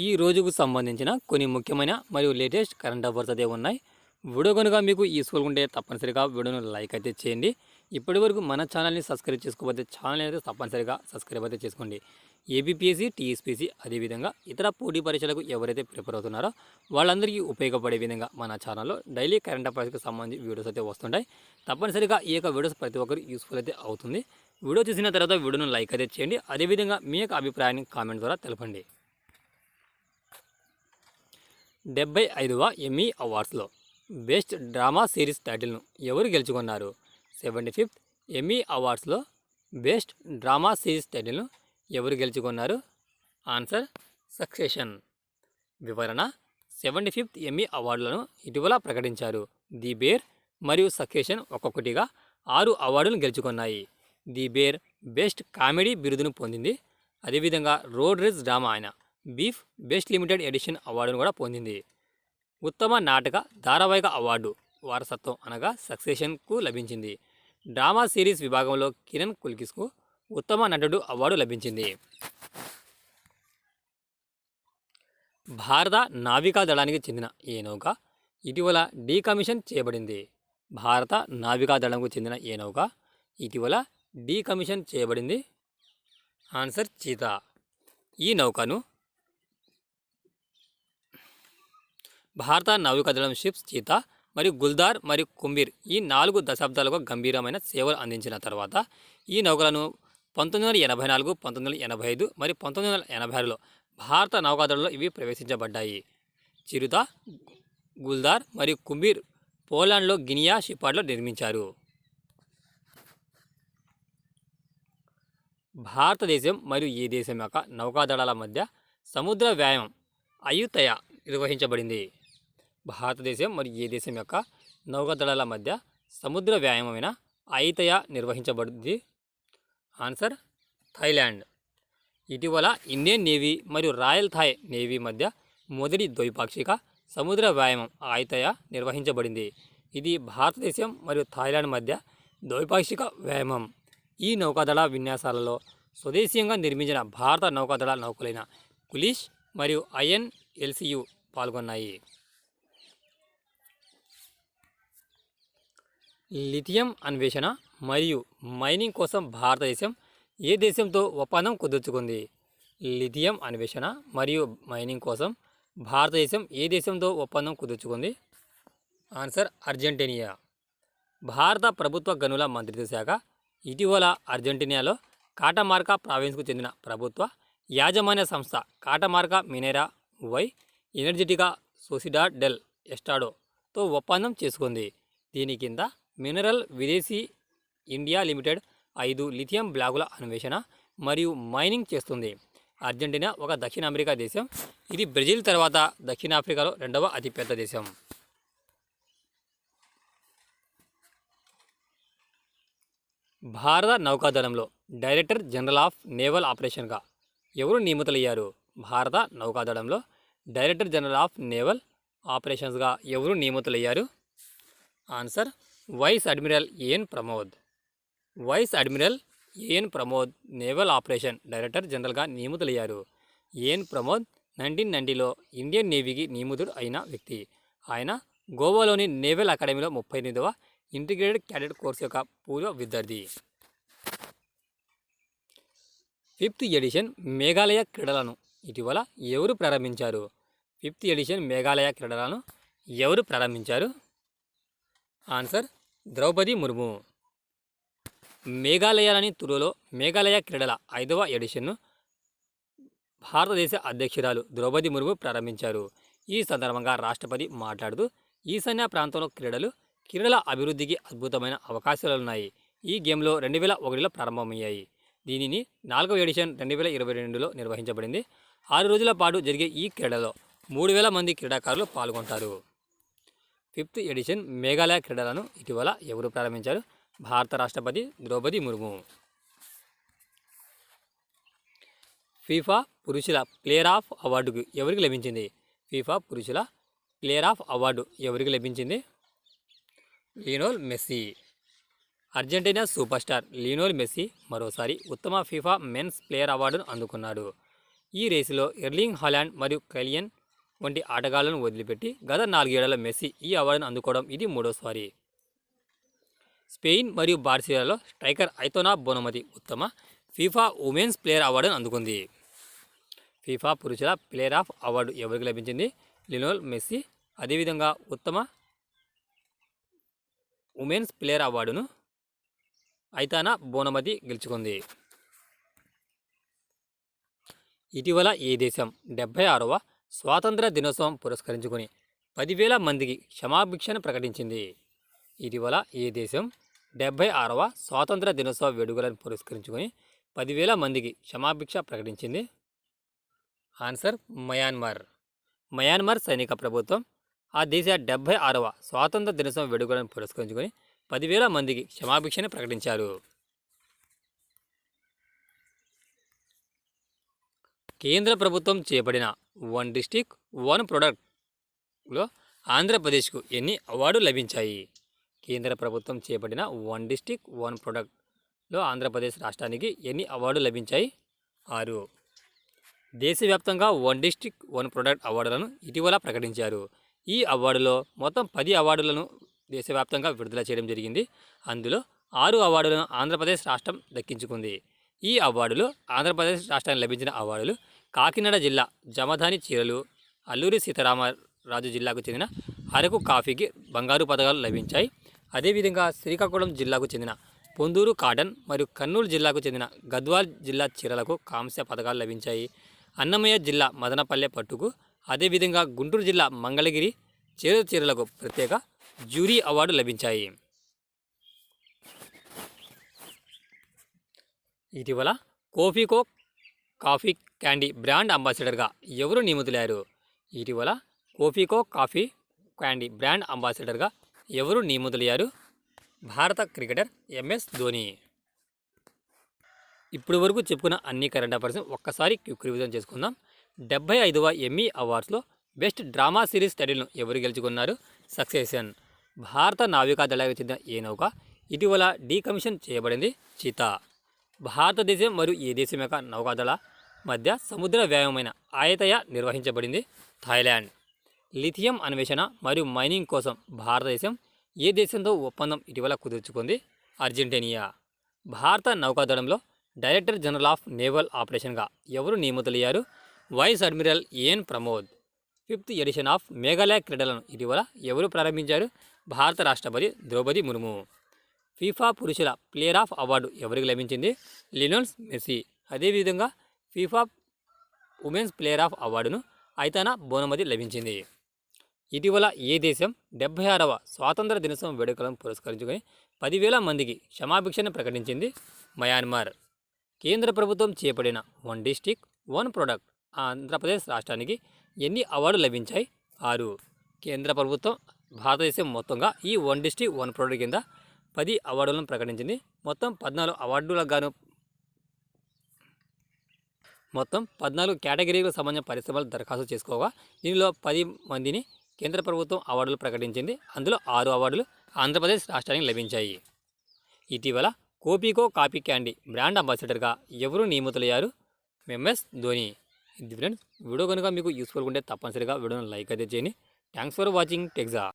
ఈ రోజుకు సంబంధించిన కొన్ని ముఖ్యమైన మరియు లేటెస్ట్ కరెంట్ అఫైర్స్ అయితే ఉన్నాయి. వీడియో కనుక మీకు యూస్ఫుల్గా ఉంటే తప్పనిసరిగా వీడియోను లైక్ అయితే చేయండి. ఇప్పటి వరకు మన ఛానల్ని సబ్స్క్రైబ్ చేసుకోకపోతే ఛానల్ అయితే తప్పనిసరిగా సబ్స్క్రైబ్ అయితే చేసుకోండి. ఏబిపిఎస్సి, టీఎస్పీసీ అదేవిధంగా ఇతర పోటీ పరీక్షలకు ఎవరైతే ప్రిపేర్ అవుతున్నారో వాళ్ళందరికీ ఉపయోగపడే విధంగా మన ఛానల్లో డైలీ కరెంట్ అఫైర్స్కి సంబంధించి వీడియోస్ అయితే వస్తుంటాయి. తప్పనిసరిగా ఈ యొక్క వీడియోస్ ప్రతి ఒక్కరు యూస్ఫుల్ అయితే అవుతుంది. వీడియో చూసిన తర్వాత వీడియోను లైక్ అయితే చేయండి. అదేవిధంగా మీ యొక్క అభిప్రాయాన్ని కామెంట్ ద్వారా తెలపండి. 75వ ఎమ్మీ అవార్డ్స్లో బెస్ట్ డ్రామా సిరీస్ టైటిల్ను ఎవరు గెలుచుకున్నారు? 75th ఎమ్మీ అవార్డ్స్లో బెస్ట్ డ్రామా సిరీస్ టైటిల్ను ఎవరు గెలుచుకున్నారు? Answer Succession. వివరణ: 75th ఎమ్మీ అవార్డులను ఇటీవల ప్రకటించారు. ది బేర్ మరియు సక్సెషన్ ఒక్కొక్కటిగా 6 అవార్డులను గెలుచుకున్నాయి. ది బేర్ బెస్ట్ కామెడీ బిరుదును పొందింది. అదేవిధంగా రోడ్ రేస్ డ్రామా అయిన బీఫ్ బెస్ట్ లిమిటెడ్ ఎడిషన్ అవార్డును కూడా పొందింది. ఉత్తమ నాటక ధారావాహిక అవార్డు వారసత్వం అనగా సక్సెషన్కు లభించింది. డ్రామా సిరీస్ విభాగంలో కిరణ్ కుల్కిస్కు ఉత్తమ నటుడు అవార్డు లభించింది. భారత నావికా దళానికి చెందిన ఏ నౌక ఇటీవల డీకమిషన్ చేయబడింది? భారత నావికా దళంకు చెందిన ఏ నౌక ఇటీవల డీకమిషన్ చేయబడింది? Answer cheetah. ఈ నౌకను భారత నావికాదళం షిప్స్ చీతా మరియు గుల్దార్ మరియు కుంబీర్ ఈ 4 దశాబ్దాలుగా గంభీరమైన సేవలు అందించిన తర్వాత ఈ నౌకలను 1984, 1985 మరియు 1986లో భారత నౌకాదళంలో ఇవి ప్రవేశించబడ్డాయి. చిరుత, గుల్దార్ మరియు కుంబీర్ పోలాండ్లో గినియా షిప్యార్డ్లో నిర్మించారు. భారతదేశం మరియు ఈ దేశం యొక్క నౌకాదళాల మధ్య సముద్ర వ్యాయామం అయుతయ నిర్వహించబడింది. భారతదేశం మరియు ఈ దేశం యొక్క నౌకాదళాల మధ్య సముద్ర వ్యాయామమైన అయుతయ నిర్వహించబడింది. Answer Thailand. ఇటీవల ఇండియన్ నేవీ మరియు రాయల్ థాయ్ నేవీ మధ్య మొదటి ద్వైపాక్షిక సముద్ర వ్యాయామం అయుతయ నిర్వహించబడింది. ఇది భారతదేశం మరియు థాయిలాండ్ మధ్య ద్వైపాక్షిక వ్యాయామం. ఈ నౌకాదళ విన్యాసాలలో స్వదేశీయంగా నిర్మించిన భారత నౌకాదళ నౌకలైన కులిష్ మరియు INLCU పాల్గొన్నాయి. లిథియం అన్వేషణ మరియు మైనింగ్ కోసం భారతదేశం ఏ దేశంతో ఒప్పందం కుదుర్చుకుంది? లిథియం అన్వేషణ మరియు మైనింగ్ కోసం భారతదేశం ఏ దేశంతో ఒప్పందం కుదుర్చుకుంది? ఆన్సర్ అర్జెంటీనియా. భారత ప్రభుత్వ గనుల మంత్రిత్వ శాఖ ఇటీవల అర్జెంటీనియాలో కాటమార్కా ప్రావిన్స్కు చెందిన ప్రభుత్వ యాజమాన్య సంస్థ కాటమార్కా మినేరా వై ఎనర్జెటికా సొసిడాడ్ డెల్ ఎస్టాడోతో ఒప్పందం చేసుకుంది. దీని కింద మినరల్ విదేశీ ఇండియా లిమిటెడ్ 5 లిథియం బ్లాకుల అన్వేషణ మరియు మైనింగ్ చేస్తుంది. అర్జెంటీనా ఒక దక్షిణ అమెరికా దేశం. ఇది బ్రెజిల్ తర్వాత దక్షిణాఫ్రికాలో 2వ అతిపెద్ద దేశం. భారత నౌకాదళంలో డైరెక్టర్ జనరల్ ఆఫ్ నేవల్ ఆపరేషన్గా ఎవరు నియమితులయ్యారు? భారత నౌకాదళంలో డైరెక్టర్ జనరల్ ఆఫ్ నేవల్ ఆపరేషన్స్గా ఎవరు నియమితులయ్యారు? Answer vice admiral AN Pramod. Vice admiral AN Pramod naval operation director జనరల్గా నియమితులయ్యారు. ఏఎన్ ప్రమోద్ 1990లో ఇండియన్ నేవీకి నియమితుడు అయిన వ్యక్తి. ఆయన గోవాలోని నేవల్ అకాడమీలో 38వ ఇంటిగ్రేటెడ్ క్యాడెట్ కోర్సు యొక్క పూర్వ విద్యార్థి. 5th ఎడిషన్ మేఘాలయ క్రీడలను ఇటీవల ఎవరు ప్రారంభించారు? 5th ఎడిషన్ మేఘాలయ క్రీడలను ఎవరు ప్రారంభించారు? ఆన్సర్ ద్రౌపది ముర్ము. మేఘాలయలోని తురులో మేఘాలయ క్రీడల 5వ ఎడిషన్ను భారతదేశ అధ్యక్షురాలు ద్రౌపది ముర్ము ప్రారంభించారు. ఈ సందర్భంగా రాష్ట్రపతి మాట్లాడుతూ ఈశాన్య ప్రాంతంలో క్రీడల అభివృద్ధికి అద్భుతమైన అవకాశాలున్నాయి. ఈ గేమ్లో 2001లో ప్రారంభమయ్యాయి. దీనిని 4వ ఎడిషన్ 2022లో నిర్వహించబడింది. 6 రోజుల పాటు జరిగే ఈ క్రీడలో 3000 మంది క్రీడాకారులు పాల్గొంటారు. 5th ఎడిషన్ మేఘాలయ క్రీడలను ఇటీవల ఎవరు ప్రారంభించారు? భారత రాష్ట్రపతి ద్రౌపది ముర్ము. ఫీఫా పురుషుల ప్లేయర్ ఆఫ్ అవార్డుకు ఎవరికి లభించింది? ఫీఫా పురుషుల ప్లేయర్ ఆఫ్ అవార్డు ఎవరికి లభించింది? Lionel messy. Argentina super star Lionel Messi మరోసారి ఉత్తమ ఫీఫా మెన్స్ ప్లేయర్ అవార్డును అందుకున్నాడు. ఈ రేసులో ఎర్లింగ్ హాలాండ్ మరియు కైలియన్ వంటి ఆటగాళ్లను వదిలిపెట్టి గత 4 ఏళ్లలో మెస్సీ ఈ అవార్డును అందుకోవడం ఇది మూడోసారి. స్పెయిన్ మరియు బార్సిలోనాలో స్ట్రైకర్ ఐతోనా బోనమతి ఉత్తమ ఫీఫా ఉమెన్స్ ప్లేయర్ అవార్డును అందుకుంది. ఫీఫా పురుషుల ప్లేయర్ ఆఫ్ అవార్డు ఎవరికి లభించింది? Lionel Messi. అదేవిధంగా ఉత్తమ ఉమెన్స్ ప్లేయర్ అవార్డును ఐతానా బోనమతి గెలుచుకుంది. ఇటీవల ఏ దేశం 76వ స్వాతంత్ర దినోత్సవం పురస్కరించుకొని 10,000 మందికి క్షమాభిక్షను ప్రకటించింది? ఇటీవల ఏ దేశం 76వ స్వాతంత్ర దినోత్సవ వేడుకలను పురస్కరించుకొని 10,000 మందికి క్షమాభిక్ష ప్రకటించింది? Answer Myanmar. మయన్మార్ సైనిక ప్రభుత్వం ఆ దేశ 76వ స్వాతంత్ర దినోత్సవం వేడుకలను పురస్కరించుకొని 10,000 మందికి క్షమాభిక్షను ప్రకటించారు. కేంద్ర ప్రభుత్వం చేపట్టిన వన్ డిస్టిక్ వన్ ప్రొడక్ట్లో ఆంధ్రప్రదేశ్కు ఎన్ని అవార్డులు లభించాయి? కేంద్ర ప్రభుత్వం చేపట్టిన వన్ డిస్టిక్ వన్ ప్రొడక్ట్లో ఆంధ్రప్రదేశ్ రాష్ట్రానికి ఎన్ని అవార్డులు లభించాయి? 6. దేశవ్యాప్తంగా వన్ డిస్టిక్ వన్ ప్రొడక్ట్ అవార్డులను ఇటీవల ప్రకటించారు. ఈ అవార్డులో మొత్తం 10 అవార్డులను దేశవ్యాప్తంగా విడుదల చేయడం జరిగింది. అందులో 6 అవార్డులను ఆంధ్రప్రదేశ్ రాష్ట్రం దక్కించుకుంది. ఈ అవార్డులు ఆంధ్రప్రదేశ్ రాష్ట్రానికి లభించిన అవార్డులు కాకినాడ జిల్లా జమధాని చీరలు, అల్లూరి సీతారామరాజు జిల్లాకు చెందిన అరకు కాఫీకి బంగారు పతకాలు లభించాయి. అదేవిధంగా శ్రీకాకుళం జిల్లాకు చెందిన పొందూరు కాటన్ మరియు కర్నూలు జిల్లాకు చెందిన గద్వాల్ జిల్లా చీరలకు కాంస్య పతకాలు లభించాయి. అన్నమయ్య జిల్లా మదనపల్లె పట్టుకు, అదేవిధంగా గుంటూరు జిల్లా మంగళగిరి చీరలకు ప్రత్యేక జ్యూరీ అవార్డు లభించాయి. ఇటీవల కోఫీకో కాఫీ క్యాండీ బ్రాండ్ అంబాసిడర్గా ఎవరు నియమితులయ్యారు? ఇటీవల కోఫీకో కాఫీ క్యాండీ బ్రాండ్ అంబాసిడర్గా ఎవరు నియమితులయ్యారు? భారత క్రికెటర్ ఎంఎస్ ధోని. ఇప్పుడు వరకు చెప్పుకున్న అన్ని కరెంట్ అఫైర్స్ ఒక్కసారి క్విక్ రివిజన్ చేసుకుందాం. 75వ ఎమ్మీ అవార్డ్స్లో బెస్ట్ డ్రామా సిరీస్ టైటిల్ను ఎవరు గెలుచుకున్నారు? సక్సెషన్. భారత నావికాదళానికి చెందిన ఏ నౌక ఇటీవల డీకమిషన్ చేయబడింది? చీతా. భారతదేశం మరియు ఏ దేశం యొక్క నౌకాదళ మధ్య సముద్ర వ్యాయామమైన ఆయతయ నిర్వహించబడింది? థాయిలాండ్. లిథియం అన్వేషణ మరియు మైనింగ్ కోసం భారతదేశం ఏ దేశంతో ఒప్పందం ఇటీవల కుదుర్చుకుంది? అర్జెంటీనియా. భారత నౌకాదళంలో డైరెక్టర్ జనరల్ ఆఫ్ నేవల్ ఆపరేషన్గా ఎవరు నియమితులయ్యారు? వైస్ అడ్మిరల్ ఏఎన్ ప్రమోద్. 5th ఎడిషన్ ఆఫ్ మేఘాలయ క్రీడలను ఇటీవల ఎవరు ప్రారంభించారు? భారత రాష్ట్రపతి ద్రౌపది ముర్ము. ఫీఫా పురుషుల ప్లేయర్ ఆఫ్ అవార్డు ఎవరికి లభించింది? Lionel Messi. అదేవిధంగా ఫీఫా ఉమెన్స్ ప్లేయర్ ఆఫ్ అవార్డును ఐతానా బోనమతి లభించింది. ఇటీవల ఏ దేశం 76వ స్వాతంత్ర దినోత్సవం వేడుకలను పురస్కరించుకొని 10,000 మందికి క్షమాభిక్షను ప్రకటించింది? మయన్మార్. కేంద్ర ప్రభుత్వం చేపట్టిన one district one product Andhra Pradesh రాష్ట్రానికి ఎన్ని అవార్డులు లభించాయి? 6. కేంద్ర ప్రభుత్వం భారతదేశం మొత్తంగా ఈ వన్ డిస్టిక్ వన్ ప్రొడక్ట్ కింద 10 అవార్డులను ప్రకటించింది. మొత్తం 14 అవార్డులకు గాను మొత్తం 14 కేటగిరీలకు సంబంధించిన పరిశ్రమలు దరఖాస్తు చేసుకోగా దీనిలో 10 మందిని కేంద్ర ప్రభుత్వం అవార్డులు ప్రకటించింది. అందులో 6 అవార్డులు ఆంధ్రప్రదేశ్ రాష్ట్రానికి లభించాయి. ఇటీవల కోఫీకో కాఫీ క్యాండీ బ్రాండ్ అంబాసిడర్గా ఎవరు నియమితులయ్యారు? ఎంఎస్ ధోని. ఇది ఫ్రెండ్స్, వీడియో కనుక మీకు యూస్ఫుల్గా ఉంటే తప్పనిసరిగా వీడియోని లైక్ అయితే చేయండి. Thanks for watching టెక్జా.